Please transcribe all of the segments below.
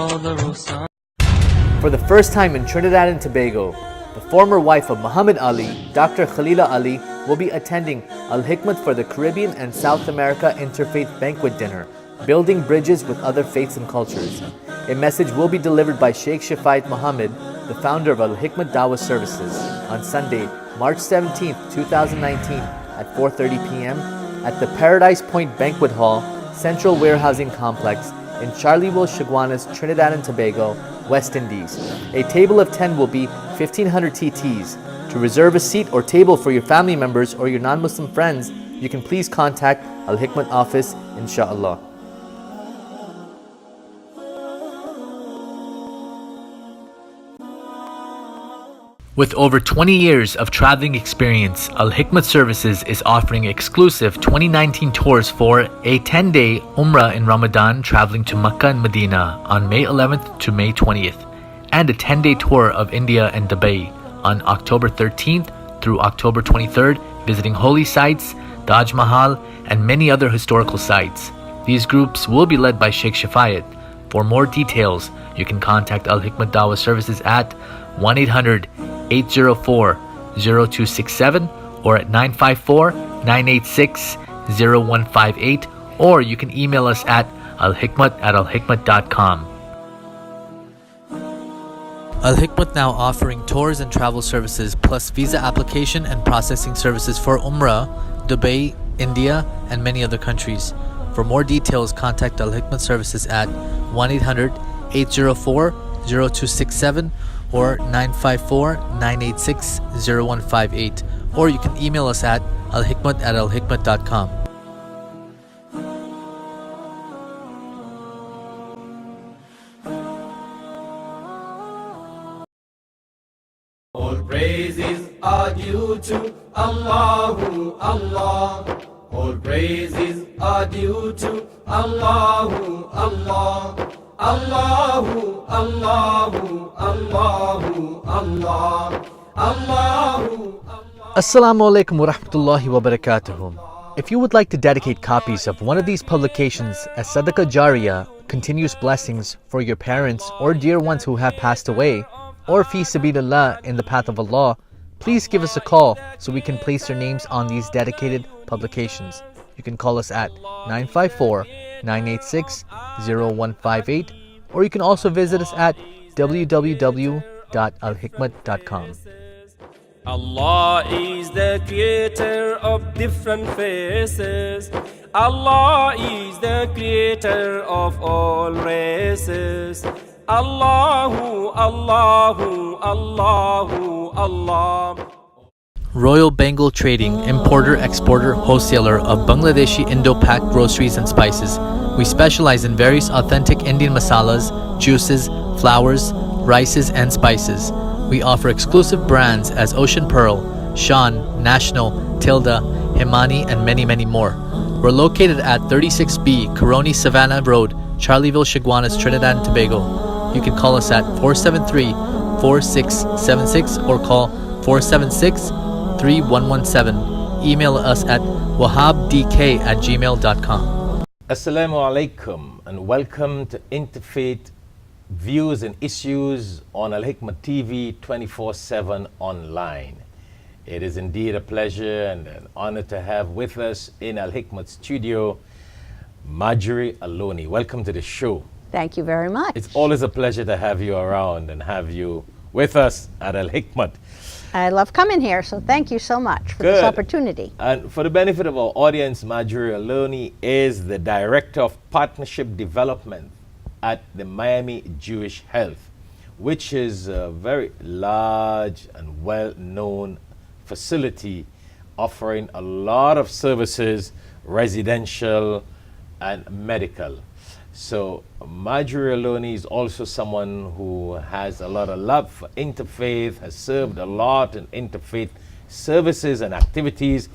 For the first time in Trinidad and Tobago, the former wife of Muhammad Ali, Dr. Khalila Ali, will be attending Alhikmat for the Caribbean and South America Interfaith Banquet Dinner, building bridges with other faiths and cultures. A message will be delivered by Shaikh Shafayat Muhammad, the founder of Alhikmat Dawah Services, on Sunday, March 17, 2019 at 4:30 p.m. at the Paradise Point Banquet Hall, Central Warehousing Complex in Charleville, Chaguanas, Trinidad and Tobago, West Indies. A table of 10 will be 1,500 TTs. To reserve a seat or table for your family members or your non-Muslim friends, you can please contact Al-Hikmat office, inshallah. With over 20 years of traveling experience, Al-Hikmat Services is offering exclusive 2019 tours for a 10-day Umrah in Ramadan traveling to Makkah and Medina on May 11th to May 20th, and a 10-day tour of India and Dubai on October 13th through October 23rd, visiting holy sites, Taj Mahal, and many other historical sites. These groups will be led by Shaikh Shafayat. For more details, you can contact Al-Hikmat Dawah Services at 1-800-804-0267 or at 954-986-0158, or you can email us at alhikmat@alhikmat.com. Al-Hikmat now offering tours and travel services plus visa application and processing services for Umrah, Dubai, India, and many other countries. For more details, contact Al-Hikmat Services at 1-800-804-0267 or 954-986-0158, or you can email us at alhikmat@alhikmat.com. All praises are due to Allahu Allah. All praises are due to Allahu Allah. Allahu, Allahu, Allahu, Allah, Allahu. Assalamu alaikum wa rahmatullahi wa barakatuhu. If you would like to dedicate copies of one of these publications as Sadaqah Jariyah, continuous blessings for your parents or dear ones who have passed away, or fi sabilillah, in the path of Allah, please give us a call so we can place your names on these dedicated publications. You can call us at 954-986-0158, or you can also visit us at www.alhikmat.com. Allah is the creator of different faces. Allah is the creator of all races. Allahu, Allahu, Allahu, Allah. Royal Bengal Trading, importer, exporter, wholesaler of Bangladeshi Indo-Pak groceries and spices. We specialize in various authentic Indian masalas, juices, flours, rices, and spices. We offer exclusive brands as Ocean Pearl, Shan, National, Tilda, Himani, and many, many more. We're located at 36B Coroni Savannah Road, Charleville, Chaguanas, Trinidad and Tobago. You can call us at 473-4676 or call 476-3117. Email us at wahabdk@gmail.com. Assalamu alaikum and welcome to Interfaith Views and Issues on Al-Hikmat TV 24/7 online. It is indeed a pleasure and an honor to have with us in Al-Hikmat studio Marjorie Aloni. Welcome to the show. Thank you very much. It's always a pleasure to have you around and have you with us at Al-Hikmat. I love coming here, so thank you so much for this opportunity. And for the benefit of our audience, Marjorie Aloni is the Director of Partnership Development at the Miami Jewish Health, which is a very large and well-known facility offering a lot of services, residential and medical. So Marjorie Aloni is also someone who has a lot of love for interfaith, has served a lot in interfaith services and activities.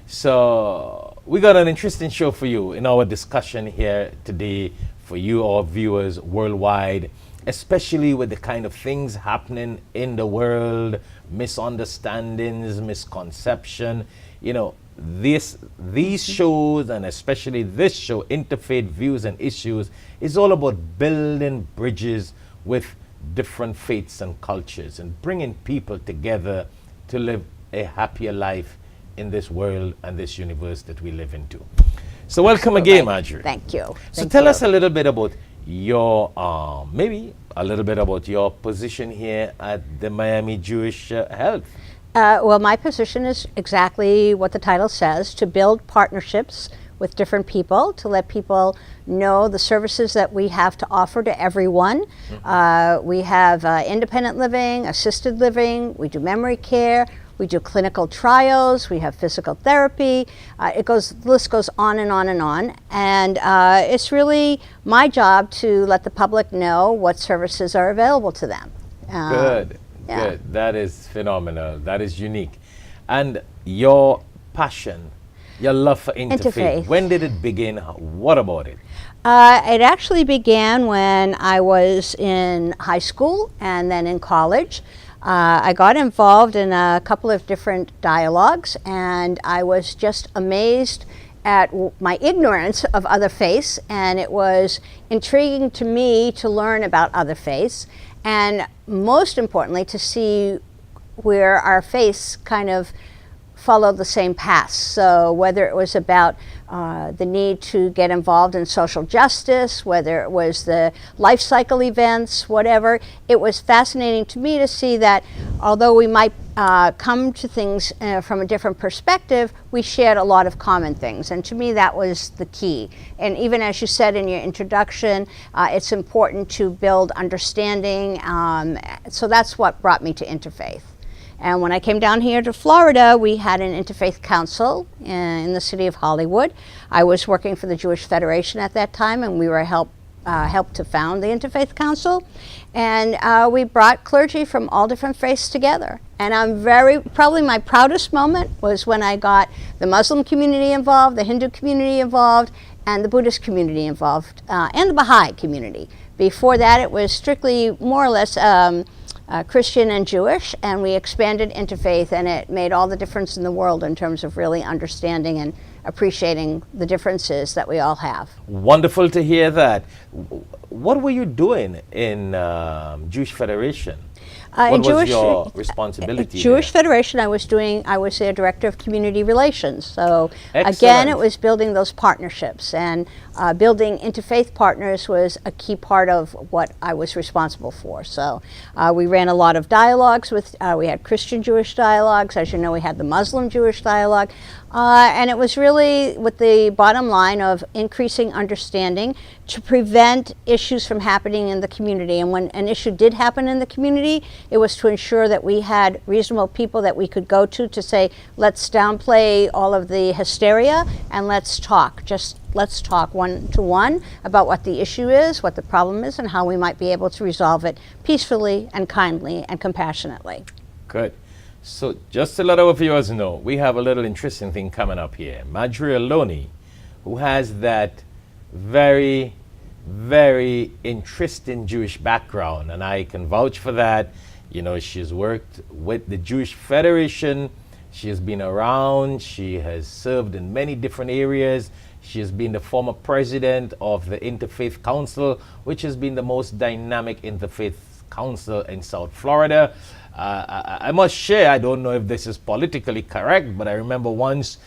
So we got an interesting show for you in our discussion here today for you, our viewers worldwide, especially with the kind of things happening in the world, misunderstandings, misconception. You know, these shows, and especially this show, Interfaith Views and Issues, is all about building bridges with different faiths and cultures and bringing people together to live a happier life in this world and this universe that we live into. So welcome again, Marjorie. Thank you. So tell us a little bit about your, maybe a little bit about your position here at the Miami Jewish Health. Well, my position is exactly what the title says, to build partnerships with different people, to let people know the services that we have to offer to everyone. We have independent living, assisted living, we do memory care, we do clinical trials, we have physical therapy. The list goes on and on and on. And it's really my job to let the public know what services are available to them. Good. That is phenomenal. That is unique. And your passion, your love for interfaith, when did it begin? What about it? It actually began when I was in high school and then in college. I got involved in a couple of different dialogues, and I was just amazed at my ignorance of other faiths, and it was intriguing to me to learn about other faiths, and most importantly to see where our faiths kind of followed the same path. So whether it was about the need to get involved in social justice, whether it was the life cycle events, whatever, it was fascinating to me to see that although we might come to things from a different perspective, we shared a lot of common things. And to me, that was the key. And even as you said in your introduction, it's important to build understanding. So that's what brought me to Interfaith. And when I came down here to Florida, we had an Interfaith Council in the city of Hollywood. I was working for the Jewish Federation at that time, and we were helped to found the Interfaith Council. And we brought clergy from all different faiths together. And probably my proudest moment was when I got the Muslim community involved, the Hindu community involved, and the Buddhist community involved, and the Baha'i community. Before that, it was strictly more or less Christian and Jewish, and we expanded Interfaith, and it made all the difference in the world in terms of really understanding and appreciating the differences that we all have. Wonderful to hear that. What were you doing in Jewish Federation? What was your responsibility? Jewish Federation, I was their director of community relations. So Excellent. Again, it was building those partnerships, and building interfaith partners was a key part of what I was responsible for. So we ran a lot of dialogues with, we had Christian Jewish dialogues, as you know, we had the Muslim Jewish dialogue, and it was really with the bottom line of increasing understanding to prevent issues from happening in the community. And when an issue did happen in the community, it was to ensure that we had reasonable people that we could go to say, let's downplay all of the hysteria and let's talk. Just let's talk one-to-one about what the issue is, what the problem is, and how we might be able to resolve it peacefully and kindly and compassionately. Good. So just to let our viewers know, we have a little interesting thing coming up here. Marjorie, who has that very, very interesting Jewish background, and I can vouch for that. You know, she's worked with the Jewish Federation. She has been around. She has served in many different areas. She has been the former president of the Interfaith Council, which has been the most dynamic interfaith council in South Florida. I must share, I don't know if this is politically correct, but I remember once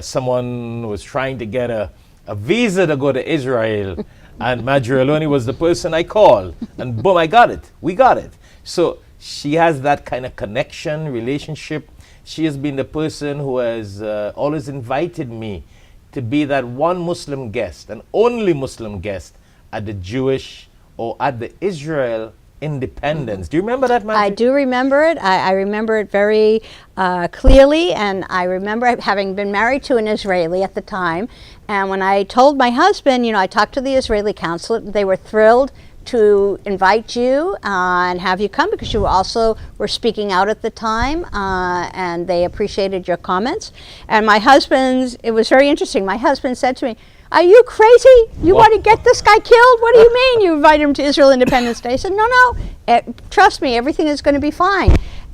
someone was trying to get a visa to go to Israel, and Marjorie was the person I called, and boom, I got it. We got it. So she has that kind of connection, relationship. She has been the person who has always invited me to be that one Muslim guest, an only Muslim guest at the Jewish or at the Israel Independence. Do you remember that, Marjorie? I do remember it. I remember it very clearly, and I remember having been married to an Israeli at the time. And when I told my husband, you know, I talked to the Israeli consulate, they were thrilled to invite you and have you come because you also were speaking out at the time, and they appreciated your comments. And my husband, it was very interesting, my husband said to me, "Are you crazy? You want to get this guy killed? What do you mean you invite him to Israel Independence Day?" I said, no, trust me, everything is going to be fine.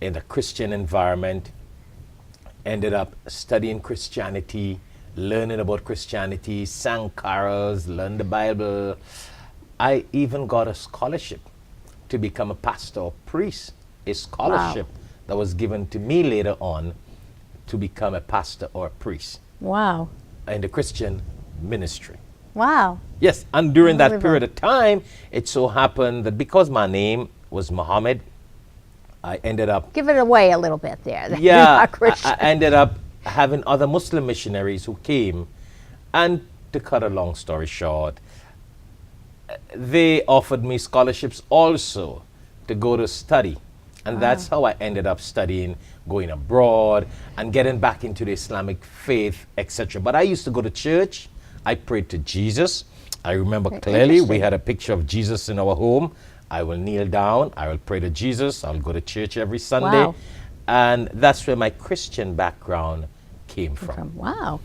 in a Christian environment, ended up studying Christianity, learning about Christianity, sang carols, learned the Bible. I even got a scholarship to become a pastor or priest, a scholarship that was given to me later on to become a pastor or a priest Wow. in the Christian ministry. Wow. Yes, and during that Unbelievable. period of time, it so happened that because my name was Muhammad, I ended up, Give it away a little bit there. that you're yeah, not Christian. I ended up having other Muslim missionaries who came, and to cut a long story short, they offered me scholarships also to go to study. And that's how I ended up studying, going abroad, and getting back into the Islamic faith, etc. But I used to go to church. I prayed to Jesus. I remember clearly we Interesting. had a picture of Jesus in our home. I will kneel down. I will pray to Jesus. I'll go to church every Sunday. Wow. And that's where my Christian background came from. Wow.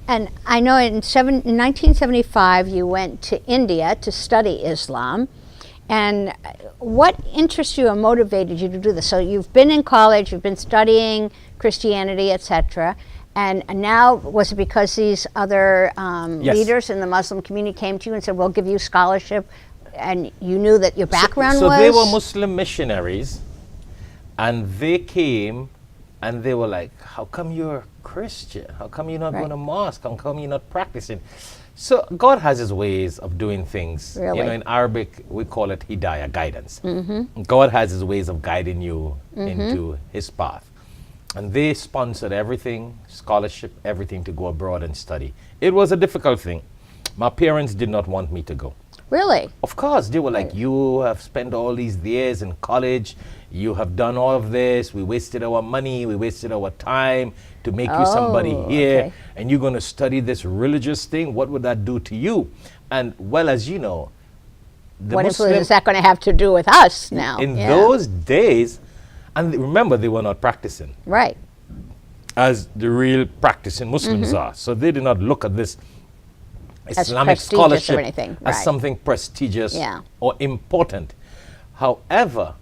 And I know in 1975 you went to India to study Islam. And what interests you or motivated you to do this? So you've been in college, you've been studying Christianity, etc. And now, was it because these other Yes. leaders in the Muslim community came to you and said, we'll give you scholarship, and you knew that your background so was? they were Muslim missionaries, and they came and they were like, how come you're Christian? How come you're not Right. going to mosque? How come you're not practicing? So God has his ways of doing things. Really? You know, in Arabic, we call it hidayah, guidance. God has his ways of guiding you into his path. And they sponsored everything, scholarship, everything to go abroad and study. It was a difficult thing. My parents did not want me to go. Really? Of course, they were like, you have spent all these years in college, you have done all of this, we wasted our money, we wasted our time to make you somebody Oh, here, okay. and you're going to study this religious thing, what would that do to you? And well, as you know, the What influence Muslim, is that going to have to do with us now? in Yeah. those days, and remember, they were not practicing Right. as the real practicing Muslims are. So they did not look at this Islamic prestigious or scholarship anything, as right. something prestigious Yeah. or important. However,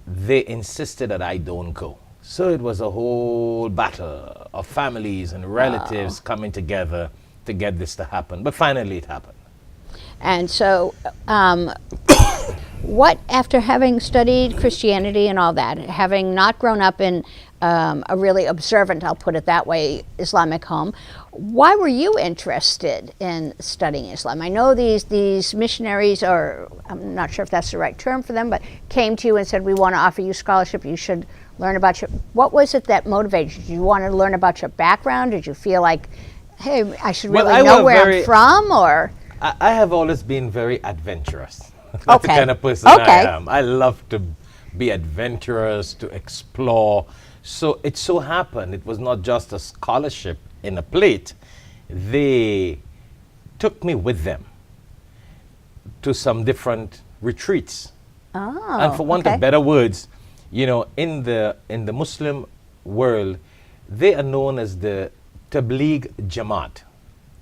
they insisted that I don't go. So it was a whole battle of families and relatives coming together to get this to happen. But finally it happened. And so, what, after having studied Christianity and all that, having not grown up in a really observant, I'll put it that way, Islamic home, why were you interested in studying Islam? I know these missionaries, or I'm not sure if that's the right term for them, but came to you and said, we want to offer you scholarship, you should learn about your, what was it that motivated you? Did you want to learn about your background? Did you feel like, hey, I should Well, really I know was where very- I'm from, or? I have always been very adventurous. That's the Okay. kind of person Okay. I am. I love to be adventurous, to explore. So it so happened, it was not just a scholarship in a plate. They took me with them to some different retreats. Oh, And for want okay. of better words, you know, in the Muslim world, they are known as the Tabligh Jamaat.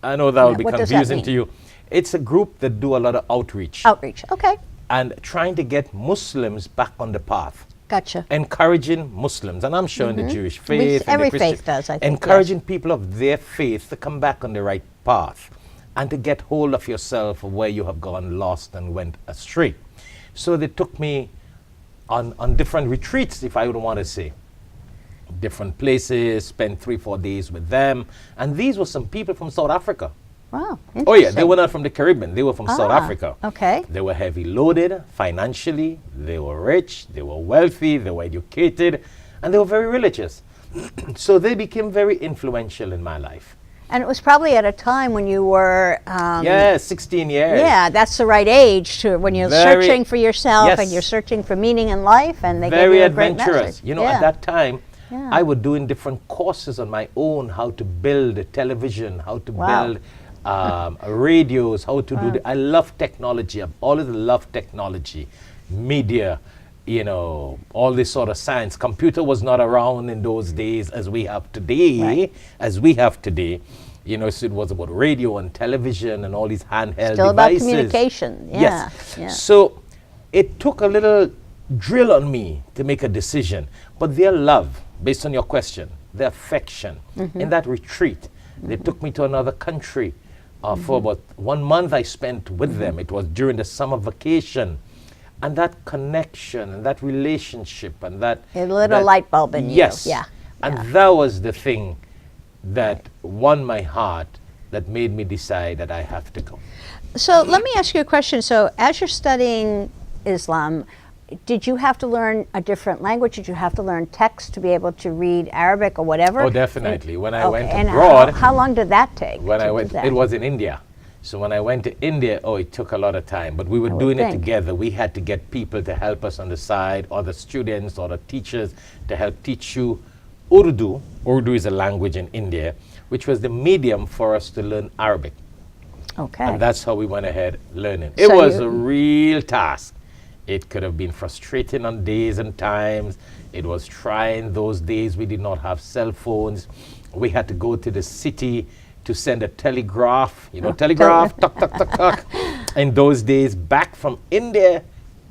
I know that will be What does that confusing to mean? you. It's a group that do a lot of outreach Outreach, okay, and trying to get Muslims back on the path, gotcha. encouraging Muslims, and I'm sure in the Jewish faith, and every the Christian, faith does, I think, encouraging people of their faith to come back on the right path and to get hold of yourself of where you have gone lost and went astray. So they took me on different retreats, if I would want to say, different places, spent 3-4 days with them, and these were some people from South Africa. Wow, Oh yeah, they interesting. were not from the Caribbean, they were from South Africa. Okay. They were heavy loaded financially, they were rich, they were wealthy, they were educated, and they were very religious. So they became very influential in my life. And it was probably at a time when you were, Yeah, 16 years. yeah, that's the right age to when you're Very- searching for yourself and yes. you're searching for meaning in life, and they Very gave you a great adventurous. message. You know, Yeah. at that time, Yeah. I was doing different courses on my own, how to build a television, how to Wow. build radios, how to do I love technology. I've always loved technology, media, you know, all this sort of science. Computer was not around in those days as we have today, You know, so it was about radio and television and all these handheld Still about devices. communication. Yeah. Yes. Yeah. So it took a little drill on me to make a decision. But their love, based on your question, their affection, in that retreat, they took me to another country. For about 1 month I spent with them. It was during the summer vacation. And that connection and that relationship and that... It lit a light bulb in you. Yes. Yeah. And that was the thing that won my heart, that made me decide that I have to go. So let me ask you a question. So as you're studying Islam, did you have to learn a different language? Did you have to learn text to be able to read Arabic or whatever? Oh, definitely. When I went and abroad... how long did that take? When to I do went, that? it was in India. So when I went to India, it took a lot of time. But we were would doing it think. together. We had to get people to help us on the side, or the students or the teachers to help teach you Urdu. Urdu is a language in India, which was the medium for us to learn Arabic. Okay. And that's how we went ahead learning. It So was you- a real task. It could have been frustrating on days and times. It was trying. Those days we did not have cell phones. We had to go to the city to send a telegraph, telegraph, tuck, tuck, tuck, tuck. In those days, back from India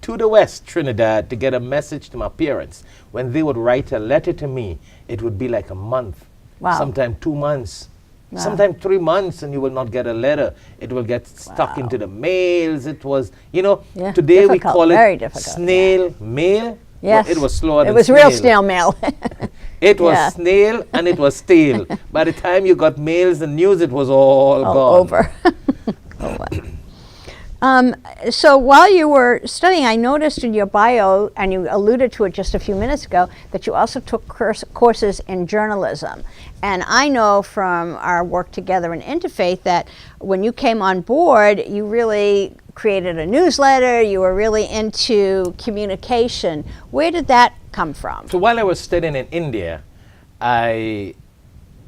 to the West, Trinidad, to get a message to my parents. When they would write a letter to me, it would be like a month, Wow. sometimes 2 months. Sometimes 3 months, and you will not get a letter. It will get stuck into the mails. It was, Yeah, today we difficult, call very it difficult, snail mail. Yes. Well, it was slower than It was real snail mail. It was Yeah. snail and it was stale. By the time you got mails and news, it was all All gone. over. Oh, wow. So while you were studying, I noticed in your bio, and you alluded to it just a few minutes ago, that you also took courses in journalism. And I know from our work together in Interfaith that when you came on board, you really created a newsletter, you were really into communication. Where did that come from? So while I was studying in India, I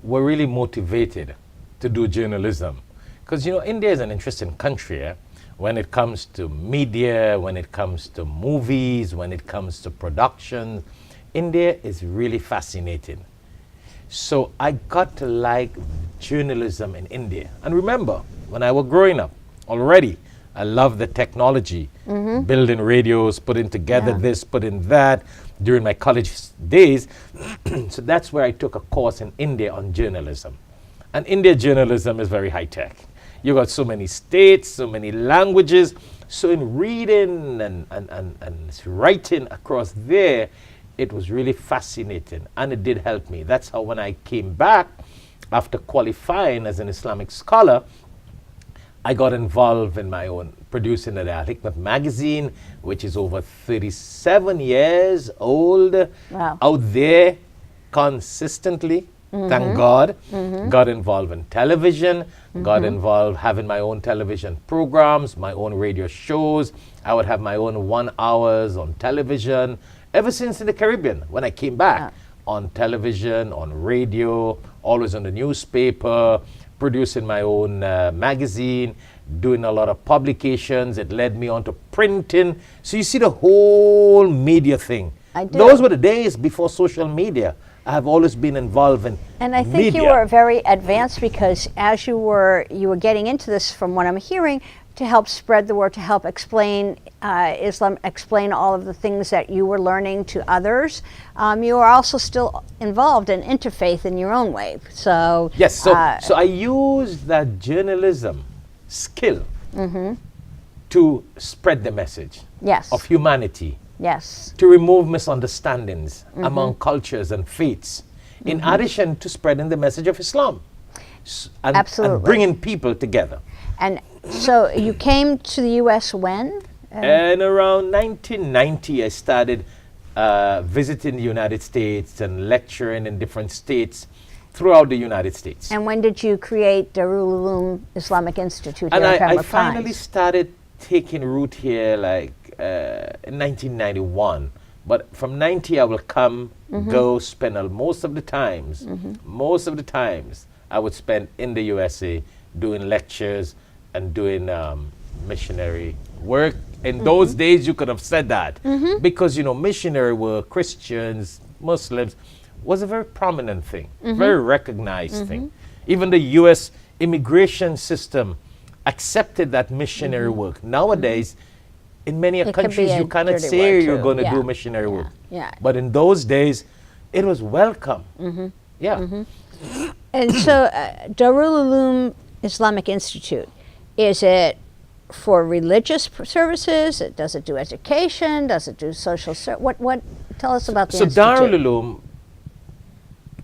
were really motivated to do journalism. Because, India is an interesting country, when it comes to media, when it comes to movies, when it comes to production. India is really fascinating. So I got to like journalism in India. And remember, when I was growing up, already, I loved the technology, building radios, putting together this, putting that during my college days. So that's where I took a course in India on journalism. And India journalism is very high tech. You got so many states, so many languages. So in reading and writing across there, it was really fascinating, and it did help me. That's how when I came back after qualifying as an Islamic scholar, I got involved in my own producing the Alhikmat magazine, which is over 37 years old, out there consistently. Thank God. Got involved in television, got involved having my own television programs, my own radio shows. I would have my own 1 hours on television. Ever since in the Caribbean, when I came back, on television, on radio, always on the newspaper, producing my own magazine, doing a lot of publications. It led me on to printing. So you see the whole media thing. I do. Those were the days before social media. I have always been involved in And I think media. you were very advanced, because as you were getting into this, from what I'm hearing, to help spread the word, to help explain Islam, explain all of the things that you were learning to others. You are also still involved in interfaith in your own way. So Yes, so I used that journalism skill to spread the message yes, of humanity, yes, to remove misunderstandings among cultures and faiths, in addition to spreading the message of Islam. And Absolutely. bringing people together. And so you came to the U.S. when? And around 1990, I started visiting the United States and lecturing in different states throughout the United States. And when did you create Darul Uloom Islamic Institute here And in I Pembroke finally Pines? started taking root here like in 1991. But from 90, I will come, go, spend most of the times, I would spend in the USA doing lectures and doing missionary work. In those days, you could have said that because, missionary work, Christians, Muslims, was a very prominent thing, very recognized thing. Even the U.S. immigration system accepted that missionary work. Nowadays, in many It could countries be a you cannot dirty say word, you're too. going to Yeah. do missionary work. Yeah. But in those days, it was welcome. Yeah. And so, Darul Uloom Islamic Institute, is it for religious services? Does it do education? Does it do social What? Tell us about the So institute. Darul Uloom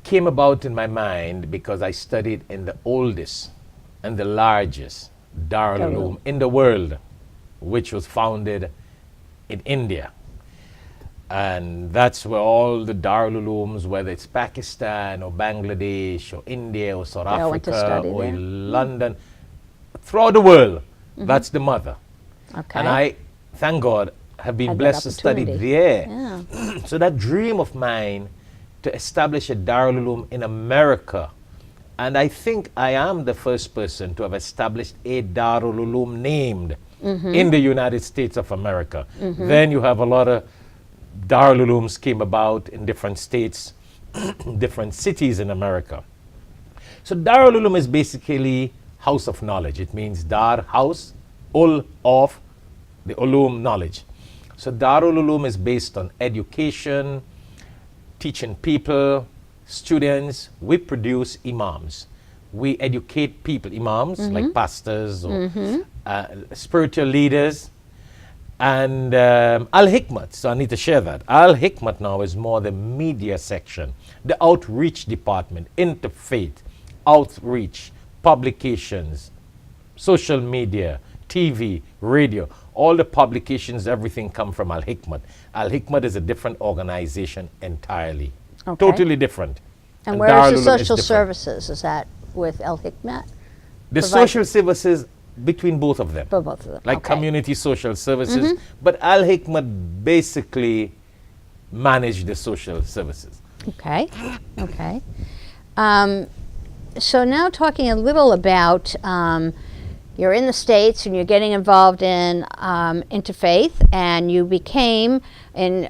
came about in my mind because I studied in the oldest and the largest Darul Uloom in the world, which was founded in India. And that's where all the Darul Ulooms, whether it's Pakistan or Bangladesh or India or South all went to Africa study or there. in London, throughout the world, that's the mother. Okay. And I, thank God, have been Had that blessed to study opportunity. there. Yeah. So that dream of mine to establish a Darul Uloom in America, and I think I am the first person to have established a Darul Uloom named in the United States of America. Then you have a lot of Darul Ulooms came about in different states, different cities in America. So Darul Uloom is basically house of knowledge. It means Dar, house, Ul, of, the Ulum, knowledge. So Darul Uloom is based on education, teaching people, students. We produce imams. We educate people, imams, like pastors or spiritual leaders. And Al-Hikmat, so I need to share that. Al-Hikmat now is more the media section, the outreach department, interfaith, outreach, publications, social media, TV, radio, all the publications, everything come from Al-Hikmat. Al-Hikmat is a different organization entirely, Okay. totally different. And where Darul is the Uloom social different. services? Is that with Alhikmat? The provide- social services between both of them. For both of them. Like okay. community social services, but Al-Hikmat basically manage the social services. Okay. Okay. So now talking a little about you're in the States and you're getting involved in interfaith, and you became in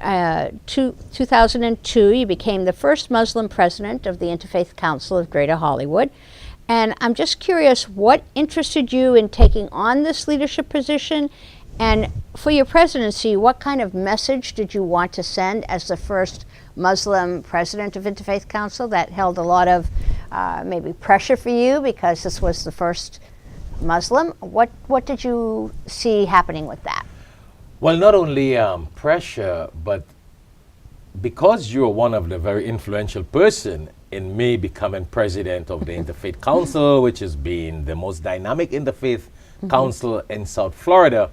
2002 you became the first Muslim president of the Interfaith Council of Greater Hollywood. And I'm just curious, what interested you in taking on this leadership position? And for your presidency, what kind of message did you want to send as the first Muslim president of Interfaith Council? That held a lot of maybe pressure for you because this was the first Muslim. What did you see happening with that? Well, not only pressure, but because you're one of the very influential person in me becoming president of the Interfaith Council, which has been the most dynamic interfaith council in South Florida,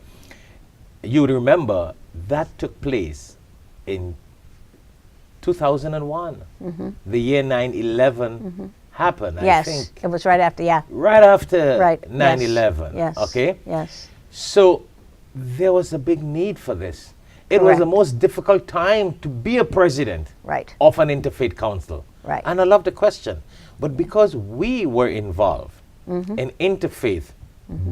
you would remember that took place in 2001, the year 9/11 happened. Yes, I think it was right after, yeah. right after Right. 9/11. Yes. Okay. Yes. So there was a big need for this. It was the Correct. most difficult time to be a president Right. of an interfaith council. Right. And I love the question. But because we were involved in interfaith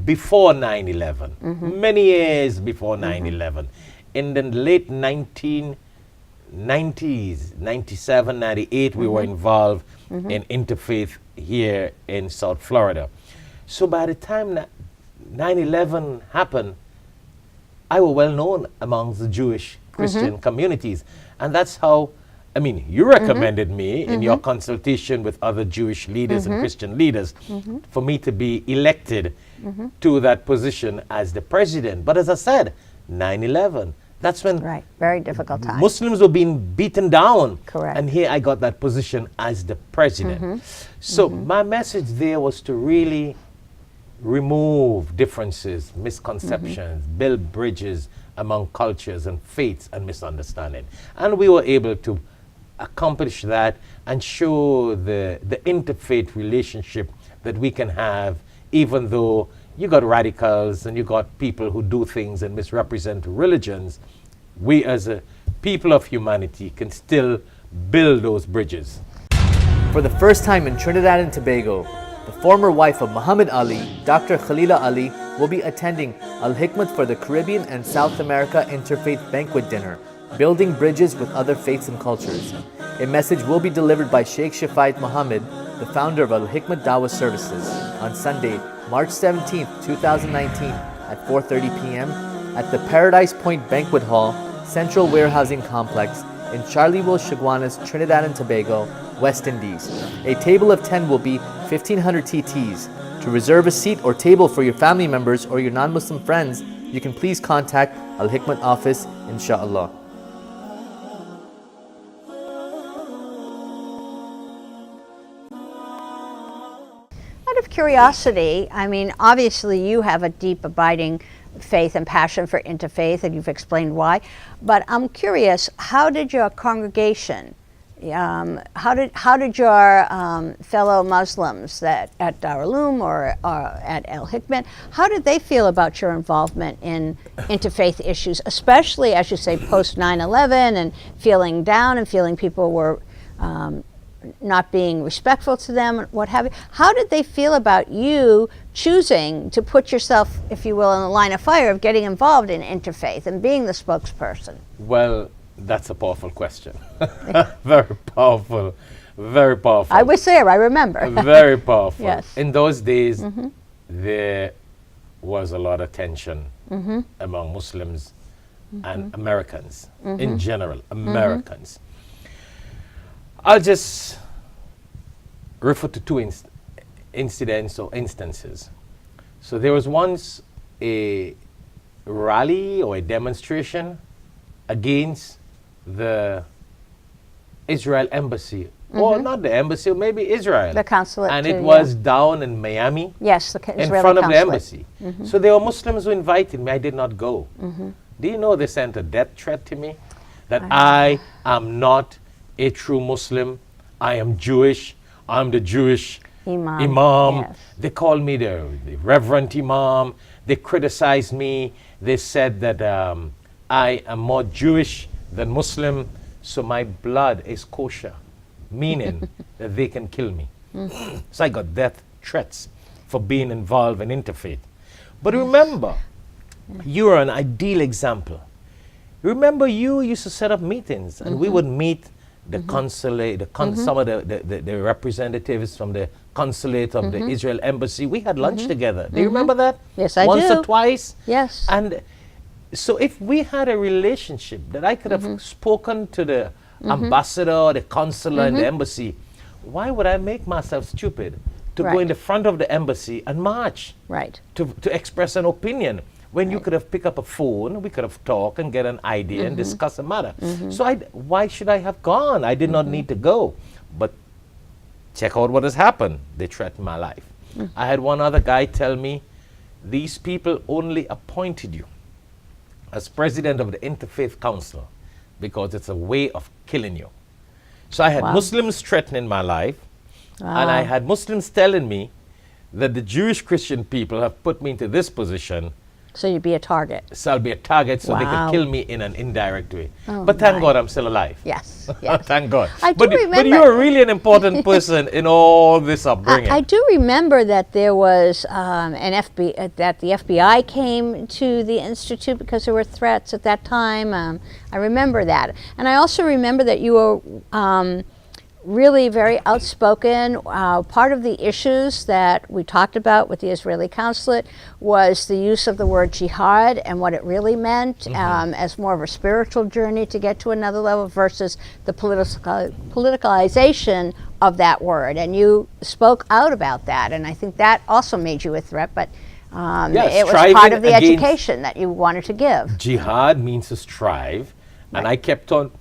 before 9/11, many years before 9/11, in the late 1990s, 97, 98, we were involved in interfaith here in South Florida. So by the time 9/11 happened, I was well known amongst the Jewish Christian communities. And that's how, I mean, you recommended me in your consultation with other Jewish leaders and Christian leaders for me to be elected to that position as the president. But as I said, 9/11, that's when Right. Very difficult time. Muslims were being beaten down. Correct. And here I got that position as the president. So my message there was to really remove differences, misconceptions, build bridges among cultures and faiths and misunderstanding. And we were able to accomplish that and show the interfaith relationship that we can have, even though you got radicals and you got people who do things and misrepresent religions. We as a people of humanity can still build those bridges. For the first time in Trinidad and Tobago, the former wife of Muhammad Ali, Dr. Khalila Ali, will be attending Alhikmat for the Caribbean and South America Interfaith Banquet Dinner, building bridges with other faiths and cultures. A message will be delivered by Shaikh Shafayat Muhammad, the founder of Alhikmat Dawah Services, on Sunday, March 17, 2019 at 4:30 p.m. at the Paradise Point Banquet Hall, Central Warehousing Complex in Charleville, Chaguanas, Trinidad and Tobago, West Indies. A table of 10 will be 1,500 TTs. To reserve a seat or table for your family members or your non-Muslim friends, you can please contact Al-Hikmat office, inshallah. Out of curiosity, I mean, obviously you have a deep, abiding faith and passion for interfaith, and you've explained why. But I'm curious, how did your congregation, how did your fellow Muslims that at Darul Uloom or at Alhikmat, how did they feel about your involvement in interfaith issues, especially, as you say, post 9/11 and feeling down and feeling people were not being respectful to them, what have you? How did they feel about you choosing to put yourself, if you will, in the line of fire of getting involved in interfaith and being the spokesperson? Well, that's a powerful question. Very powerful, very powerful. I was there, I remember. Very powerful. Yes. In those days, there was a lot of tension among Muslims and Americans, in general, Americans. I'll just refer to two incidents or instances. So there was once a rally or a demonstration against the Israel embassy, or not the embassy, maybe Israel. The consulate. And too, it was down in Miami. Yes, the in Israeli front of the consulate. embassy. So there were Muslims who invited me. I did not go. Do you know they sent a death threat to me? That I am not a true Muslim. I am Jewish. I'm the Jewish imam. Yes. They called me the reverend imam. They criticized me. They said that I am more Jewish than Muslim, so my blood is kosher, meaning that they can kill me. So I got death threats for being involved in interfaith. But remember, you're an ideal example. Remember, you used to set up meetings, and we would meet the consulate, some of the representatives from the consulate of the Israel embassy. We had lunch together. Do you remember that? Yes, I Once do. or twice? Yes. And so if we had a relationship that I could have spoken to the ambassador, the consular, and the embassy, why would I make myself stupid to go in the front of the embassy and march? Right. To express an opinion, when you could have picked up a phone, we could have talked and get an idea and discuss a matter. So why should I have gone? I did not need to go. But check out what has happened. They threatened my life. I had one other guy tell me, these people only appointed you as president of the Interfaith Council because it's a way of killing you. So I had Muslims threatening my life, and I had Muslims telling me that the Jewish Christian people have put me into this position. So you'd be a target. So I'll be a target, so they could kill me in an indirect way. But thank God I'm still alive. Yes, yes. Thank God. I do But remember. you're really an important person in all this upbringing. I do remember that there was that the FBI came to the Institute because there were threats at that time. I remember that. And I also remember that you were really very outspoken. Part of the issues that we talked about with the Israeli consulate was the use of the word jihad and what it really meant as more of a spiritual journey to get to another level versus the politicalization of that word. And you spoke out about that, and I think that also made you a threat, but it was part of the education that you wanted to give. Jihad means to strive, and I kept on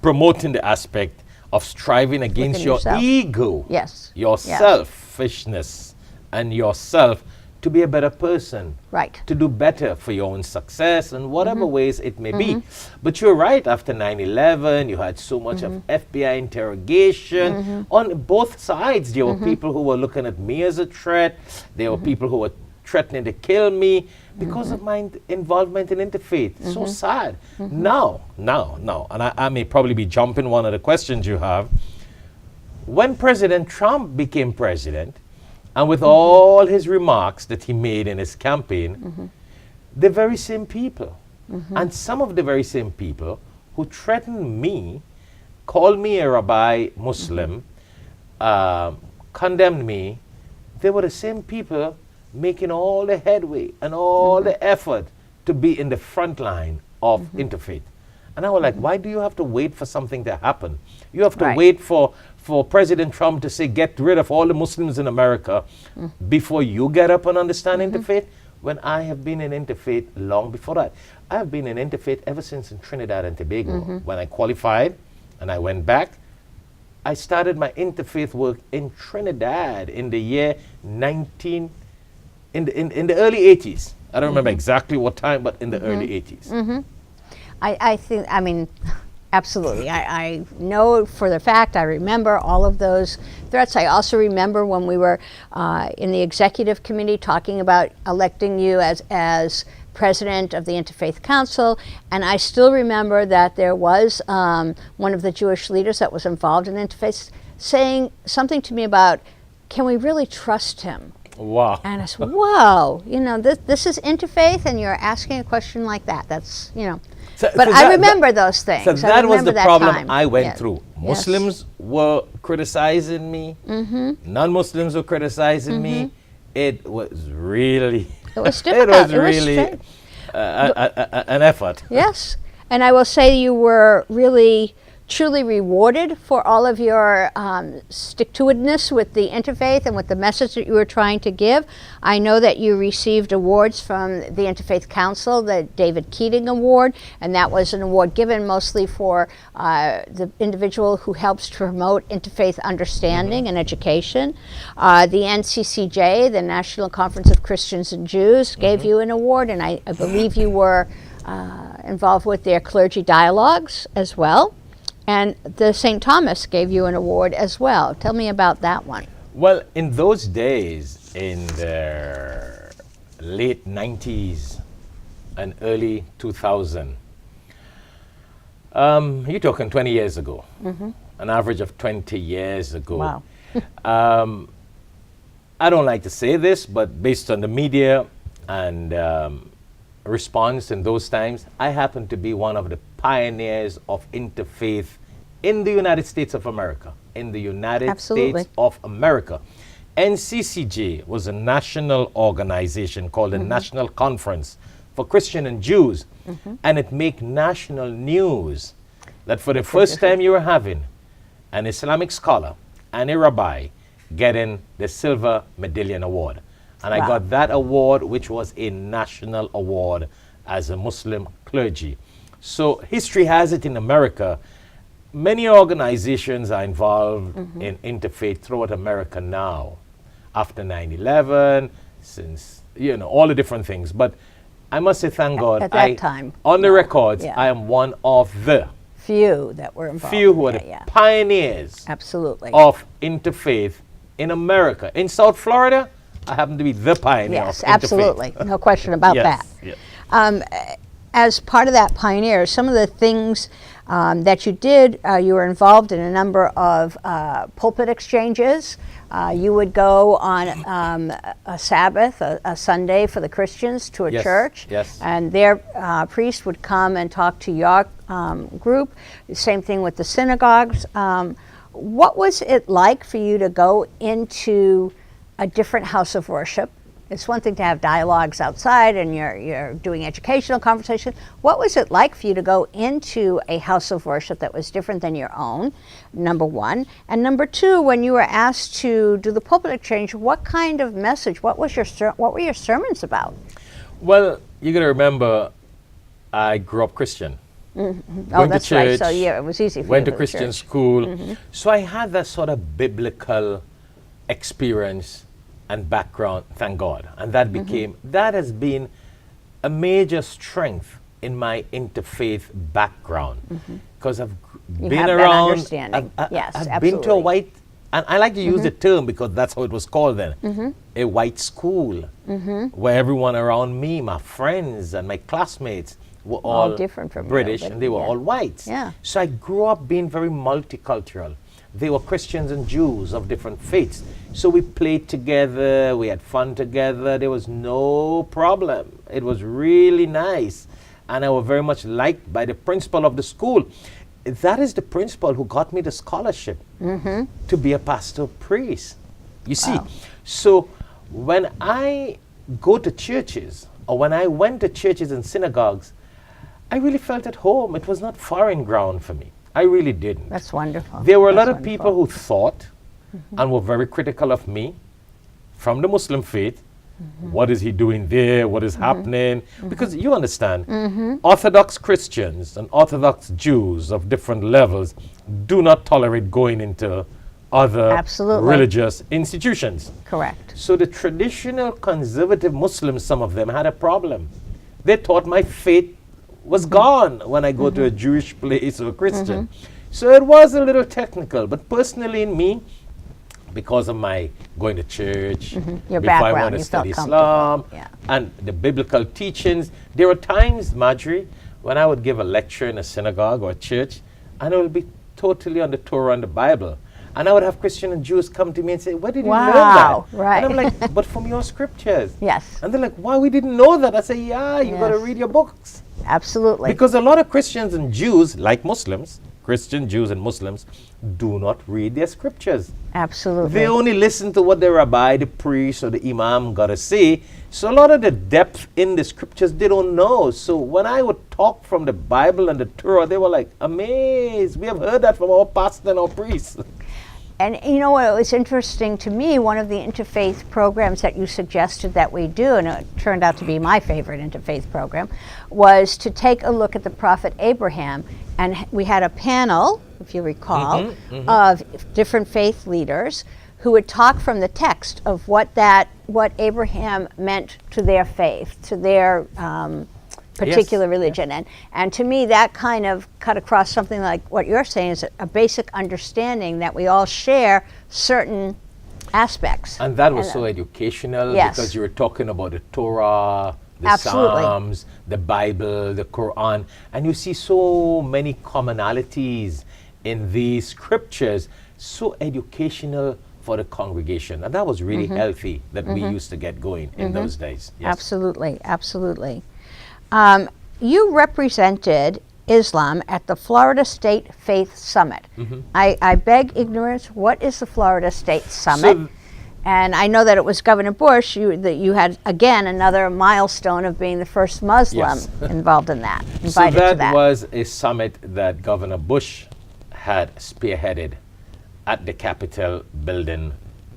promoting the aspect of striving against Within your yourself. ego, your Yes. selfishness, and yourself to be a better person, Right. to do better for your own success in whatever ways it may be. But you're right, after 9/11, you had so much of FBI interrogation. On both sides, there were people who were looking at me as a threat. There were people who were threatening to kill me because of my involvement in interfaith. So sad. Now, and I may probably be jumping one of the questions you have. When President Trump became president, and with all his remarks that he made in his campaign, the very same people, and some of the very same people who threatened me, called me a rabbi Muslim, condemned me, they were the same people making all the headway and all the effort to be in the front line of interfaith. And I was like, why do you have to wait for something to happen? You have to Right. wait for President Trump to say, get rid of all the Muslims in America before you get up and understand interfaith, when I have been in interfaith long before that. I have been in interfaith ever since in Trinidad and Tobago. When I qualified and I went back, I started my interfaith work in Trinidad in the year in the early 80s. I don't remember exactly what time, but in the early 80s. I think, I mean, absolutely. I know for the fact, I remember all of those threats. I also remember when we were in the executive committee talking about electing you as president of the Interfaith Council, and I still remember that there was one of the Jewish leaders that was involved in interfaith saying something to me about, can we really trust him? Wow. And I said, whoa, you know, this is interfaith and you're asking a question like that. That's, you know. But I remember those things. So that was the problem time. I went Yes. through. Muslims were criticizing me. Non-Muslims were criticizing me. It was really, It was it difficult. was really an effort. Yes. And I will say you were really, truly rewarded for all of your stick-to-itiveness with the interfaith and with the message that you were trying to give. I know that you received awards from the Interfaith Council, the David Keating Award, and that was an award given mostly for the individual who helps to promote interfaith understanding and education. The NCCJ, the National Conference of Christians and Jews, gave you an award, and I believe you were involved with their clergy dialogues as well. And the St. Thomas gave you an award as well. Tell me about that one. Well, in those days, in the late 90s and early 2000, you're talking 20 years ago, an average of 20 years ago. Wow. I don't like to say this, but based on the media and response in those times, I happen to be one of the pioneers of interfaith in the United States of America. In the United Absolutely. States of America. NCCJ was a national organization called the National Conference for Christian and Jews, and it made national news that for the first time you were having an Islamic scholar and a rabbi getting the Silver Medallion Award. And I Wow. got that award, which was a national award as a Muslim clergy. So history has it in America. Many organizations are involved in interfaith throughout America now, after 9/11, since, you know, all the different things. But I must say, thank God, at that time, on the records, yeah. I am one of the Few that were involved. few who are Yeah, the yeah. pioneers Absolutely. of interfaith in America. In South Florida, I happen to be the pioneer Yes, of interfaith. absolutely. No question about Yes, that. yes. As part of that pioneer, some of the things that you did, you were involved in a number of pulpit exchanges. You would go on a Sabbath, a Sunday for the Christians to a Yes, church, yes. and their priest would come and talk to your group. Same thing with the synagogues. What was it like for you to go into a different house of worship? It's one thing to have dialogues outside and you're doing educational conversation. What was it like for you to go into a house of worship that was different than your own, number one? And number two, when you were asked to do the pulpit exchange, what kind of message, what were your sermons about? Well, you got to remember, I grew up Christian. Oh, Went that's to right. church, So yeah, it was easy for went you to go Christian church. school. So I had that sort of biblical experience and background, thank God. And that that has been a major strength in my interfaith background. Because I've You been have that around, understanding. Yes, I've been to a absolutely. white, and I like to use the term because that's how it was called then, a white school, where everyone around me, my friends and my classmates, were all different from you, British but and they were yeah. all whites. Yeah. So I grew up being very multicultural. They were Christians and Jews of different faiths. So we played together, we had fun together, there was no problem. It was really nice. And I was very much liked by the principal of the school. That is the principal who got me the scholarship to be a pastor priest. You see, so when I go to churches or when I went to churches and synagogues, I really felt at home. It was not foreign ground for me. I really didn't. That's wonderful. There were a lot That's of people who thought and were very critical of me from the Muslim faith. What is he doing there? What is happening? Because you understand, Orthodox Christians and Orthodox Jews of different levels do not tolerate going into other Absolutely. religious institutions. Correct. So the traditional conservative Muslims, some of them had a problem. They thought my faith was gone when I go to a Jewish place or a Christian. So it was a little technical, but personally in me, because of my going to church, Your before I background, want to you felt study Islam, comfortable. Yeah. and the biblical teachings, there were times, Marjorie, when I would give a lecture in a synagogue or a church, and it would be totally on the Torah and the Bible. And I would have Christian and Jews come to me and say, where did you learn Wow, that? right. And I'm like, but from your scriptures. Yes. And they're like, why, we didn't know that. I say, yeah, you got to Yes. read your books. Absolutely. Because a lot of Christians and Jews, like Muslims, Christian, Jews, and Muslims, do not read their scriptures. Absolutely. They only listen to what the rabbi, the priest, or the imam got to say. So a lot of the depth in the scriptures they don't know. So when I would talk from the Bible and the Torah, they were like, amazed. We have heard that from our pastor and our priest. And you know what, it was interesting to me, one of the interfaith programs that you suggested that we do, and it turned out to be my favorite interfaith program, was to take a look at the prophet Abraham. And we had a panel, if you recall, of different faith leaders who would talk from the text of what Abraham meant to their faith, to their particular religion. And to me, that kind of cut across something like what you're saying, is a basic understanding that we all share certain aspects. And that was so educational, Yes. because you were talking about the Torah, the Absolutely. Psalms, the Bible, the Quran, and you see so many commonalities in these scriptures, so educational for the congregation. And that was really healthy that we used to get going in those days. Yes. Absolutely, absolutely. You represented Islam at the Florida State Faith Summit. I beg ignorance, what is the Florida State Summit? So and I know that it was Governor Bush, that you had, again, another milestone of being the first Muslim Yes. involved in that, So invited to that that. was a summit that Governor Bush had spearheaded at the Capitol building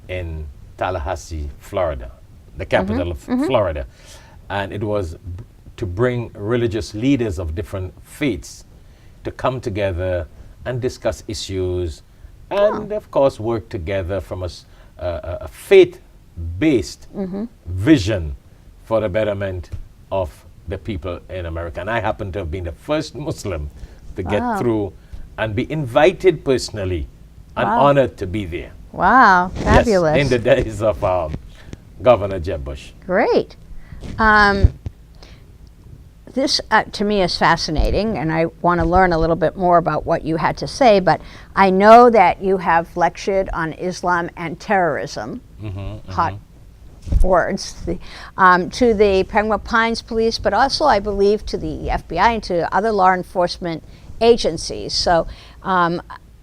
in Tallahassee, Florida, the capital of Florida. And it was to bring religious leaders of different faiths to come together and discuss issues and, of course, work together from a faith-based vision for the betterment of the people in America. And I happen to have been the first Muslim to get through and be invited personally and honored to be there. Wow, fabulous. Yes, in the days of Governor Jeb Bush. Great. This, to me, is fascinating, and I want to learn a little bit more about what you had to say, but I know that you have lectured on Islam and terrorism, hot words, to the Pembroke Pines Police, but also, I believe, to the FBI and to other law enforcement agencies. So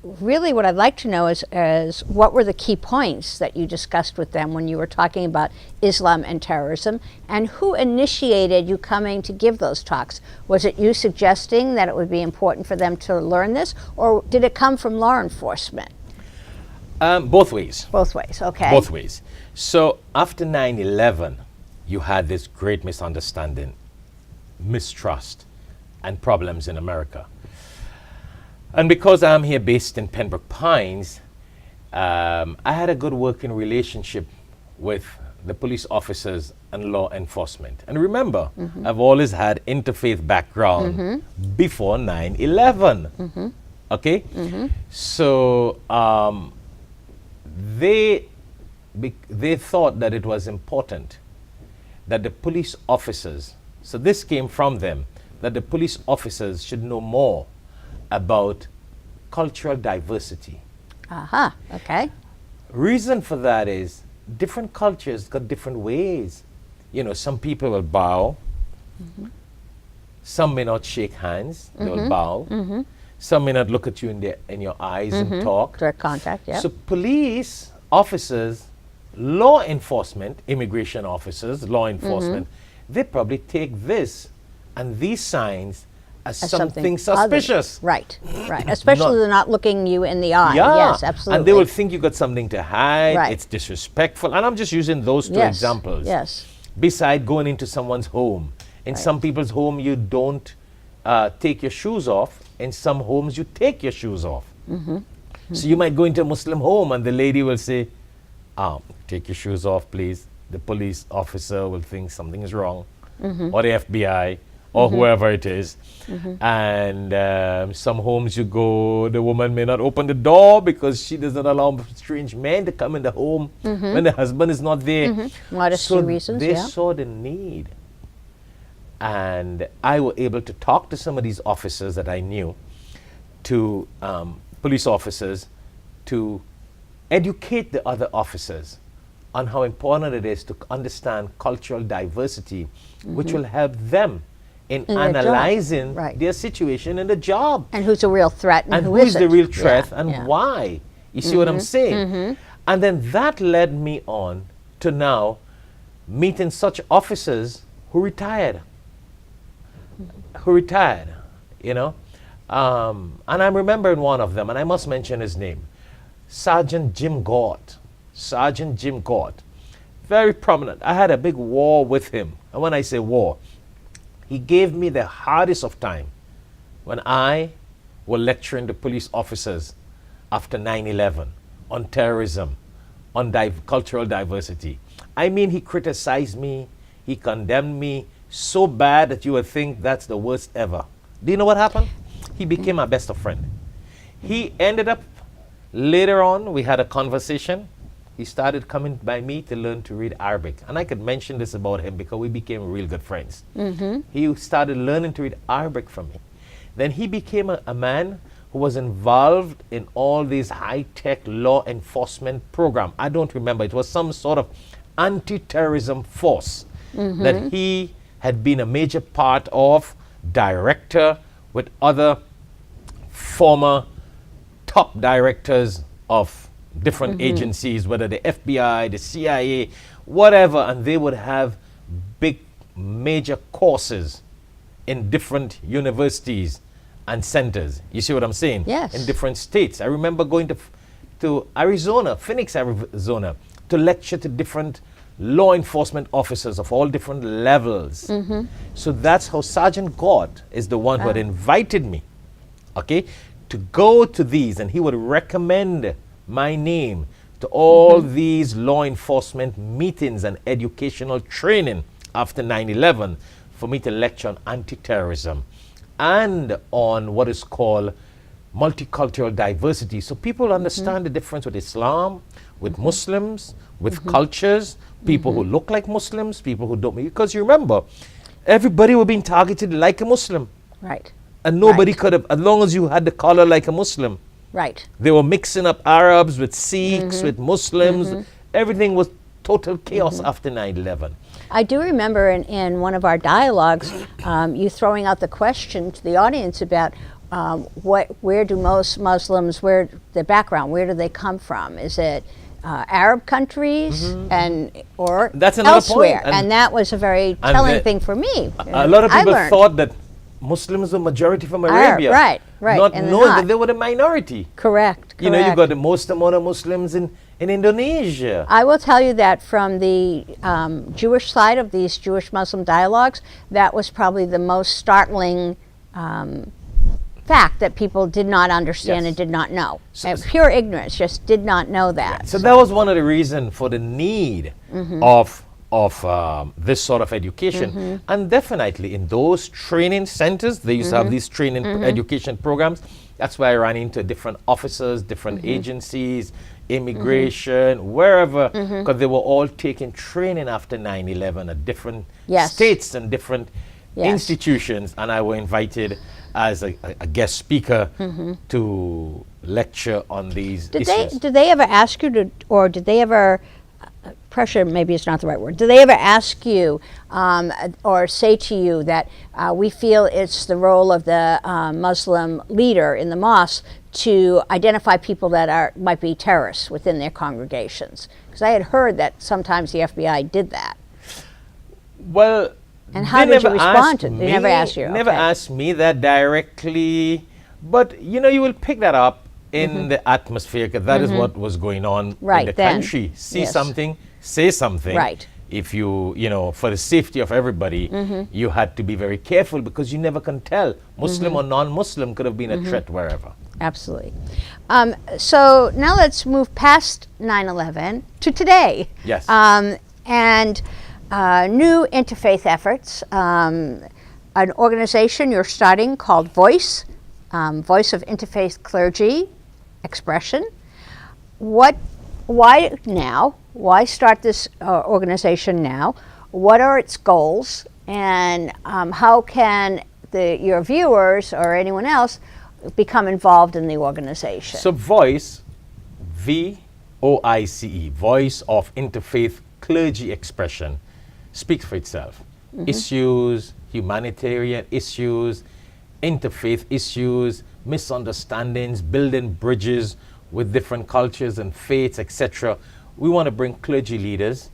really what I'd like to know is what were the key points that you discussed with them when you were talking about Islam and terrorism, and who initiated you coming to give those talks? Was it you suggesting that it would be important for them to learn this, or did it come from law enforcement? Both ways. Both ways, okay. Both ways. So after 9/11, you had this great misunderstanding, mistrust, and problems in America. And because I'm here based in Pembroke Pines, I had a good working relationship with the police officers and law enforcement. And remember, I've always had interfaith background before 9/11. Okay? So they thought that it was important that the police officers, so this came from them, that the police officers should know more about cultural diversity. Okay. Reason for that is different cultures got different ways. You know, some people will bow. Some may not shake hands. They will bow. Some may not look at you in your eyes and talk. Direct contact, yeah. So police officers, law enforcement, immigration officers, law enforcement, they probably take this and these signs as As something other. suspicious. Right, right. Especially they're not looking you in the eye. Yeah, Yes, absolutely. and they will think you got something to hide. Right. It's disrespectful. And I'm just using those two Yes, examples. yes. Beside going into someone's home. In some people's home, you don't take your shoes off. In some homes, you take your shoes off. So you might go into a Muslim home and the lady will say, take your shoes off, please. The police officer will think something is wrong, or the FBI, or whoever it is. And some homes you go, the woman may not open the door because she does not allow strange men to come in the home when the husband is not there. Modesty So reasons, they yeah. saw the need. And I was able to talk to some of these officers that I knew, to police officers, to educate the other officers on how important it is to understand cultural diversity, which will help them in In their job. analyzing Right. their situation in the job. And who's a real threat and, And who who is the isn't. real threat Yeah, and yeah. why. You see what I'm saying? And then that led me on to now meeting such officers who retired. You know. And I'm remembering one of them, and I must mention his name, Sergeant Jim Gort. Sergeant Jim Gort. Very prominent. I had a big war with him. And when I say war, he gave me the hardest of time when I was lecturing the police officers after 9/11 on terrorism, on cultural diversity. I mean, he criticized me, he condemned me so bad that you would think that's the worst ever. Do you know what happened? He became my best of friend. He ended up, later on, we had a conversation. He started coming by me to learn to read Arabic. And I could mention this about him because we became real good friends. He started learning to read Arabic from me. Then he became a man who was involved in all these high-tech law enforcement program. I don't remember. It was some sort of anti-terrorism force that he had been a major part of, director with other former top directors of different agencies, whether the FBI, the CIA, whatever, and they would have big major courses in different universities and centers. You see what I'm saying? Yes. In different states. I remember going to Arizona, Phoenix, Arizona, to lecture to different law enforcement officers of all different levels. So that's how Sergeant Gort is the one who had invited me, okay, to go to these, and he would recommend my name to all these law enforcement meetings and educational training after 9/11 for me to lecture on anti-terrorism and on what is called multicultural diversity. So people understand the difference with Islam, with Muslims, with cultures, people who look like Muslims, people who don't. Because you remember, everybody was being targeted like a Muslim. Right, And nobody Right. could have, as long as you had the color like a Muslim. right. They were mixing up Arabs with Sikhs, with Muslims. Everything was total chaos after 9/11. I do remember in one of our dialogues, you throwing out the question to the audience about where do most Muslims, where the background, where do they come from? Is it Arab countries or That's another elsewhere? point. And that was a very and telling the- thing for me. A lot of I people learned. thought that Muslims were majority from Arab, Arabia. right, right, Not and they're knowing not. that they were the minority. Correct. You know, you correct. got the most amount of Muslims in Indonesia. I will tell you that from the Jewish side of these Jewish-Muslim dialogues, that was probably the most startling fact that people did not understand Yes. and did not know. Pure ignorance, just did not know that. So that was one of the reasons for the need of this sort of education. And definitely in those training centers, they used to have these training education programs. That's why I ran into different officers, different agencies, immigration, wherever, because they were all taking training after 9/11 at different Yes. states and different Yes. institutions. And I were invited as a guest speaker to lecture on these issues. Did they ever ask you to, or did they ever pressure? Maybe it's not the right word. Did they ever ask you or say to you that we feel it's the role of the Muslim leader in the mosque to identify people that might be terrorists within their congregations? Because I had heard that sometimes the FBI did that. Well, And how did you respond to it? They never asked you? Never Okay. asked me that directly, but you know, you will pick that up in the atmosphere, because that is what was going on in Right, the then. country. See Yes. something, say something. Right. If you know, for the safety of everybody, you had to be very careful, because you never can tell. Muslim or non-Muslim could have been a threat wherever. Absolutely. So now let's move past 9/11 to today. Yes. And new interfaith efforts. An organization you're starting called Voice, Voice of Interfaith Clergy Expression. Why now? Why start this organization now? What are its goals? And how can your viewers or anyone else become involved in the organization? So Voice, VOICE, Voice of Interfaith Clergy Expression, speaks for itself. Issues, humanitarian issues, interfaith issues, misunderstandings, building bridges with different cultures and faiths, etc. We want to bring clergy leaders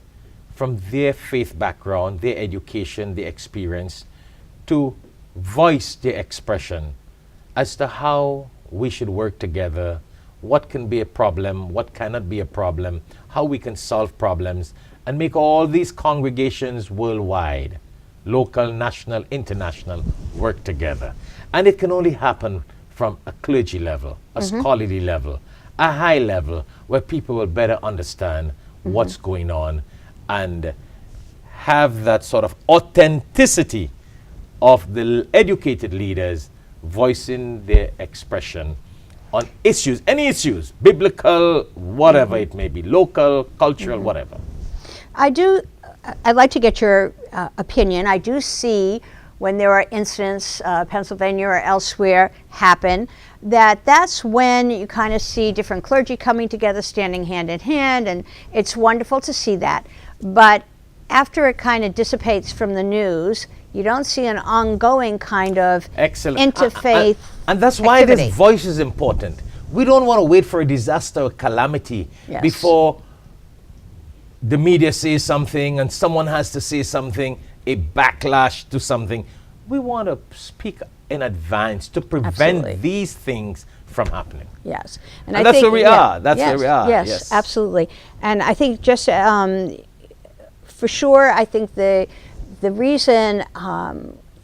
from their faith background, their education, their experience, to voice their expression as to how we should work together, what can be a problem, what cannot be a problem, how we can solve problems, and make all these congregations worldwide, local, national, international, work together. And it can only happen from a clergy level, a scholarly level, a high level, where people will better understand what's going on and have that sort of authenticity of the educated leaders voicing their expression on issues, any issues, biblical, whatever it may be, local, cultural, whatever. I'd like to get your opinion. I do see when there are incidents, Pennsylvania or elsewhere, happen, that's when you kind of see different clergy coming together, standing hand in hand, and it's wonderful to see that. But after it kind of dissipates from the news, you don't see an ongoing kind of interfaith and that's why activity. this voice is important. We don't want to wait for a disaster or calamity before the media says something and someone has to say something, a backlash to something. We want to speak in advance to prevent these things from happening. Yes. And I that's think, where we are. That's where we are. Yes, absolutely. And I think just for sure, I think the reason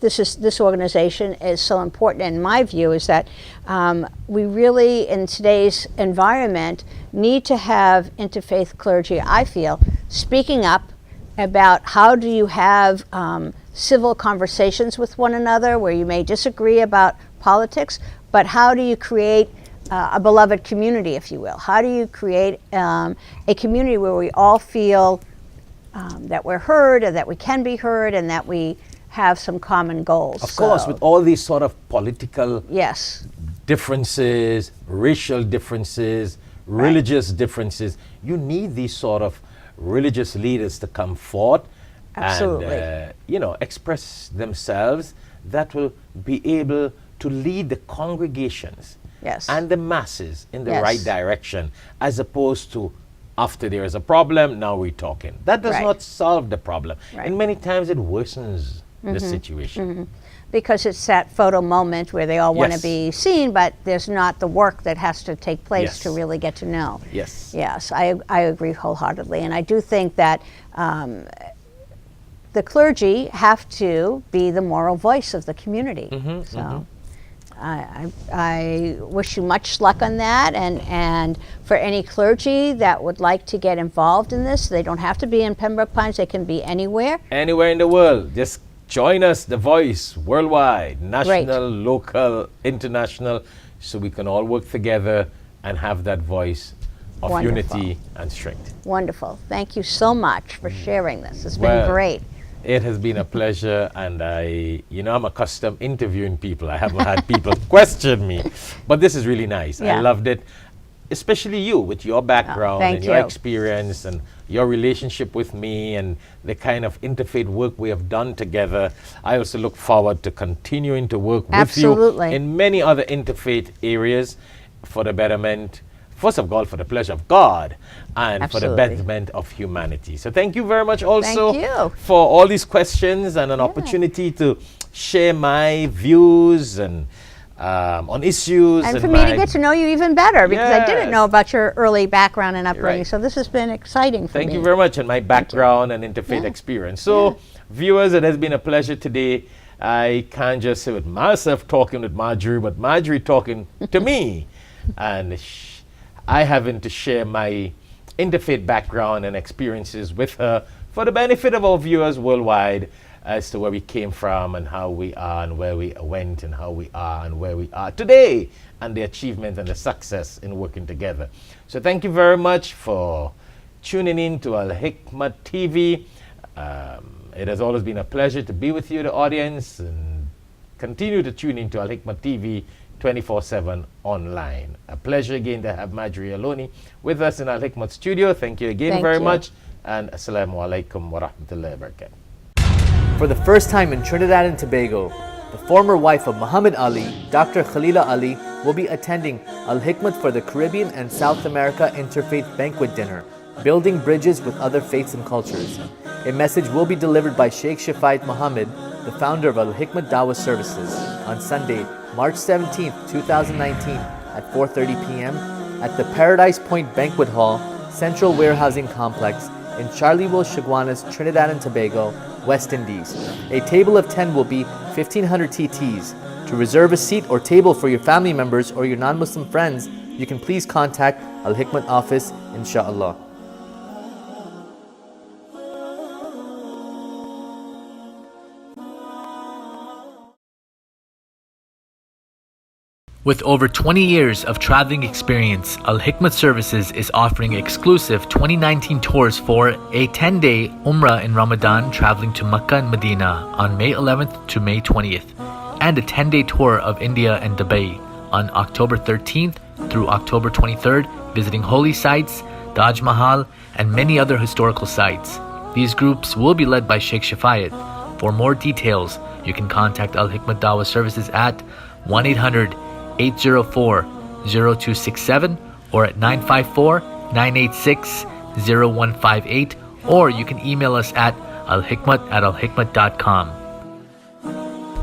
this organization is so important, in my view, is that we really, in today's environment, need to have interfaith clergy, I feel, speaking up about how do you have civil conversations with one another where you may disagree about politics, but how do you create a beloved community, if you will? How do you create a community where we all feel that we're heard, and that we can be heard, and that we have some common goals? Of course, with all these sort of political differences, racial differences, religious differences, you need these sort of religious leaders to come forth and express themselves, that will be able to lead the congregations and the masses in the right direction, as opposed to after there is a problem, now we're talking. That does not solve the problem. And many times it worsens the situation. Because it's that photo moment where they all want to be seen, but there's not the work that has to take place to really get to know. Yes, I agree wholeheartedly. And I do think that the clergy have to be the moral voice of the community. I wish you much luck on that, and for any clergy that would like to get involved in this, they don't have to be in Pembroke Pines, they can be anywhere. Anywhere in the world. Just join us, The Voice, worldwide, national, local, international, so we can all work together and have that voice of unity and strength. Wonderful. Thank you so much for sharing this. It's been great. It has been a pleasure, and I'm accustomed interviewing people. I haven't had people question me, but this is really nice. I loved it, especially you with your background and your experience and your relationship with me and the kind of interfaith work we have done together. I also look forward to continuing to work with you in many other interfaith areas for the betterment, first of all, for the pleasure of God and for the Absolutely. betterment of humanity. So thank you very much also Thank you. for all these questions and an opportunity to share my views and on issues. And for me to get to know you even better, because I didn't know Yes. about your early background and upbringing. Right. So this has been exciting for me. Thank you very much, and my background and interfaith experience. So, viewers, it has been a pleasure today. I can't just say with myself talking with Marjorie, but Marjorie talking to me, and I having to share my interfaith background and experiences with her for the benefit of our viewers worldwide as to where we came from and how we are and where we went and how we are and where we are today and the achievement and the success in working together. So thank you very much for tuning in to Al-Hikmat TV. It has always been a pleasure to be with you, the audience, and continue to tune in to Al-Hikmat TV 24/7 online. A pleasure again to have Marjorie Aloni with us in Al-Hikmat studio. Thank you again very much, and Assalamu alaikum wa rahmatullahi wa barakatuh. For the first time in Trinidad and Tobago, the former wife of Muhammad Ali, Dr. Khalila Ali, will be attending Al-Hikmat for the Caribbean and South America Interfaith Banquet Dinner, building bridges with other faiths and cultures. A message will be delivered by Shaikh Shafayat Muhammad, the founder of Al-Hikmat Dawah Services, on Sunday, March 17, 2019 at 4:30 p.m. at the Paradise Point Banquet Hall, Central Warehousing Complex in Charleville, Chaguanas, Trinidad and Tobago, West Indies. A table of 10 will be 1,500 TTs. To reserve a seat or table for your family members or your non-Muslim friends, you can please contact Al-Hikmat office, inshallah. With over 20 years of traveling experience, Al-Hikmat Services is offering exclusive 2019 tours for a 10-day Umrah in Ramadan traveling to Mecca and Medina on May 11th to May 20th, and a 10-day tour of India and Dubai on October 13th through October 23rd, visiting holy sites, Taj Mahal, and many other historical sites. These groups will be led by Shaikh Shafayat. For more details, you can contact Al-Hikmat Dawah Services at 1-800-804-0267 or at 954-986-0158, or you can email us at alhikmat@alhikmat.com.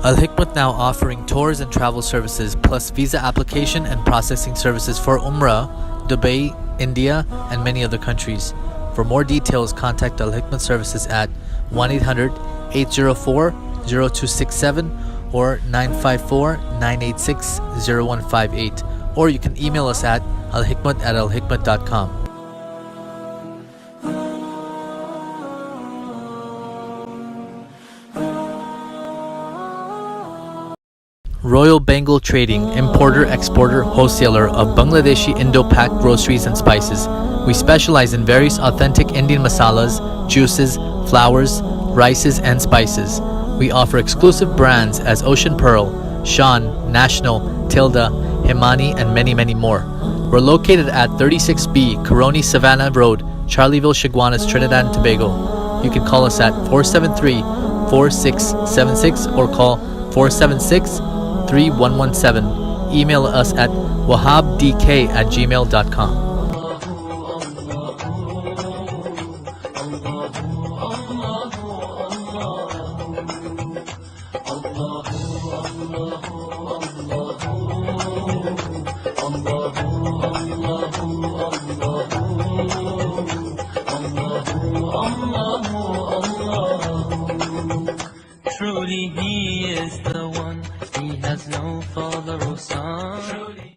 Al-Hikmat now offering tours and travel services plus visa application and processing services for Umrah, Dubai, India, and many other countries. For more details, contact Al-Hikmat Services at 1-800-804-0267 or 954-986-0158, or you can email us at alhikmat@alhikmat.com. Royal Bengal Trading, importer, exporter, wholesaler of Bangladeshi Indo-Pak groceries and spices. We specialize in various authentic Indian masalas, juices, flours, rices, and spices. We offer exclusive brands as Ocean Pearl, Shan, National, Tilda, Himani, and many, many more. We're located at 36B Caroni Savannah Road, Charleville, Chaguanas, Trinidad and Tobago. You can call us at 473-4676 or call 476-3117. Email us at wahabdk@gmail.com. Truly he is the one, he has no father or son.